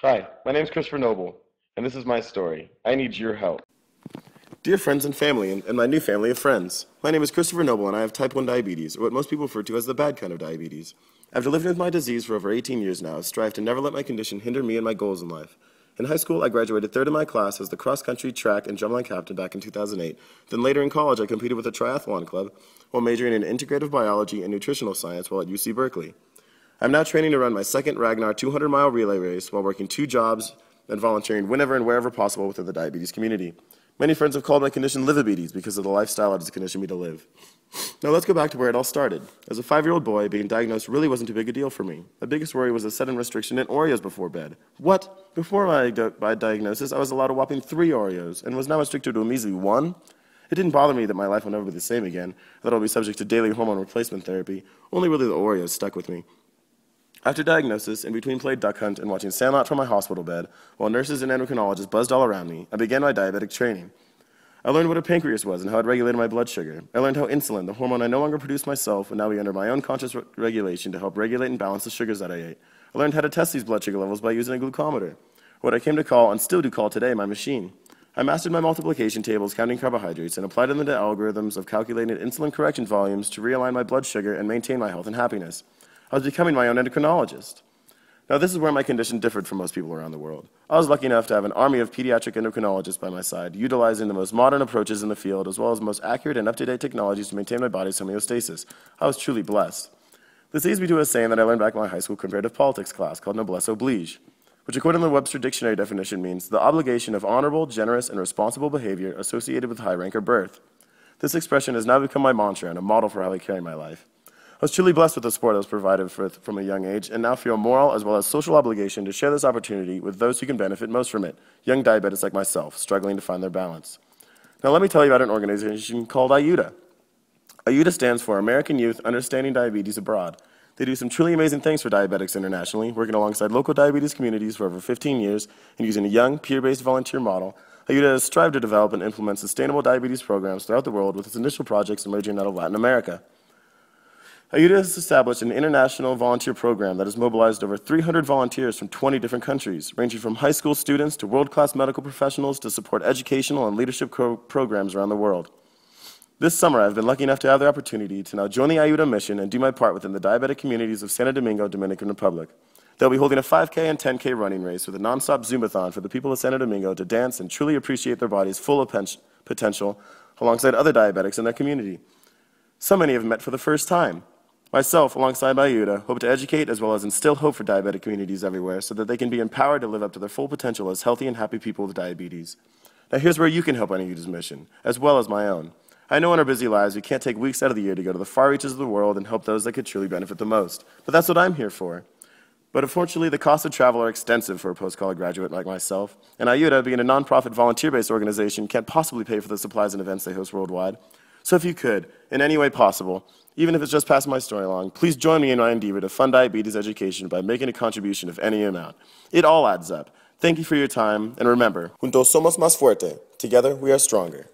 Hi, my name is Christopher Noble, and this is my story. I need your help. Dear friends and family, and my new family of friends, my name is Christopher Noble, and I have type 1 diabetes, or what most people refer to as the bad kind of diabetes. After living with my disease for over 18 years now, I strive to never let my condition hinder me and my goals in life. In high school, I graduated third in my class as the cross-country, track, and drumline captain back in 2008. Then later in college, I competed with a triathlon club while majoring in integrative biology and nutritional science while at UC Berkeley. I'm now training to run my second Ragnar 200-mile relay race while working 2 jobs and volunteering whenever and wherever possible within the diabetes community. Many friends have called my condition lividities because of the lifestyle it has conditioned me to live. Now let's go back to where it all started. As a 5-year-old boy, being diagnosed really wasn't too big a deal for me. My biggest worry was a sudden restriction in Oreos before bed. What? Before my diagnosis, I was allowed a whopping 3 Oreos and was now restricted to a measly 1? It didn't bother me that my life will never be the same again, that I'll be subject to daily hormone replacement therapy. Only really the Oreos stuck with me. After diagnosis, in between played duck hunt and watching Sandlot from my hospital bed, while nurses and endocrinologists buzzed all around me, I began my diabetic training. I learned what a pancreas was and how it regulated my blood sugar. I learned how insulin, the hormone I no longer produce myself, would now be under my own conscious regulation to help regulate and balance the sugars that I ate. I learned how to test these blood sugar levels by using a glucometer, what I came to call, and still do call today, my machine. I mastered my multiplication tables, counting carbohydrates, and applied them to algorithms of calculating insulin correction volumes to realign my blood sugar and maintain my health and happiness. I was becoming my own endocrinologist. Now, this is where my condition differed from most people around the world. I was lucky enough to have an army of pediatric endocrinologists by my side, utilizing the most modern approaches in the field, as well as the most accurate and up-to-date technologies to maintain my body's homeostasis. I was truly blessed. This leads me to a saying that I learned back in my high school comparative politics class called noblesse oblige, which according to the Webster Dictionary definition means the obligation of honorable, generous, and responsible behavior associated with high rank or birth. This expression has now become my mantra and a model for how I carry my life. I was truly blessed with the support I was provided from a young age, and now feel a moral as well as social obligation to share this opportunity with those who can benefit most from it, young diabetics like myself, struggling to find their balance. Now let me tell you about an organization called AYUDA. AYUDA stands for American Youth Understanding Diabetes Abroad. They do some truly amazing things for diabetics internationally, working alongside local diabetes communities for over 15 years and using a young, peer-based volunteer model. AYUDA has strived to develop and implement sustainable diabetes programs throughout the world, with its initial projects emerging out of Latin America. AYUDA has established an international volunteer program that has mobilized over 300 volunteers from 20 different countries, ranging from high school students to world-class medical professionals to support educational and leadership programs around the world. This summer, I've been lucky enough to have the opportunity to now join the AYUDA mission and do my part within the diabetic communities of Santo Domingo, Dominican Republic. They'll be holding a 5K and 10K running race with a non-stop Zumbathon for the people of Santo Domingo to dance and truly appreciate their bodies' full potential alongside other diabetics in their community. So many have met for the first time. Myself, alongside AYUDA, hope to educate as well as instill hope for diabetic communities everywhere so that they can be empowered to live up to their full potential as healthy and happy people with diabetes. Now here's where you can help AYUDA's mission, as well as my own. I know in our busy lives we can't take weeks out of the year to go to the far reaches of the world and help those that could truly benefit the most, but that's what I'm here for. But unfortunately, the costs of travel are extensive for a post-college graduate like myself, and AYUDA, being a non-profit volunteer-based organization, can't possibly pay for the supplies and events they host worldwide. So if you could, in any way possible, even if it's just passing my story along, please join me in my endeavor to fund diabetes education by making a contribution of any amount. It all adds up. Thank you for your time, and remember, juntos somos más fuerte. Together we are stronger.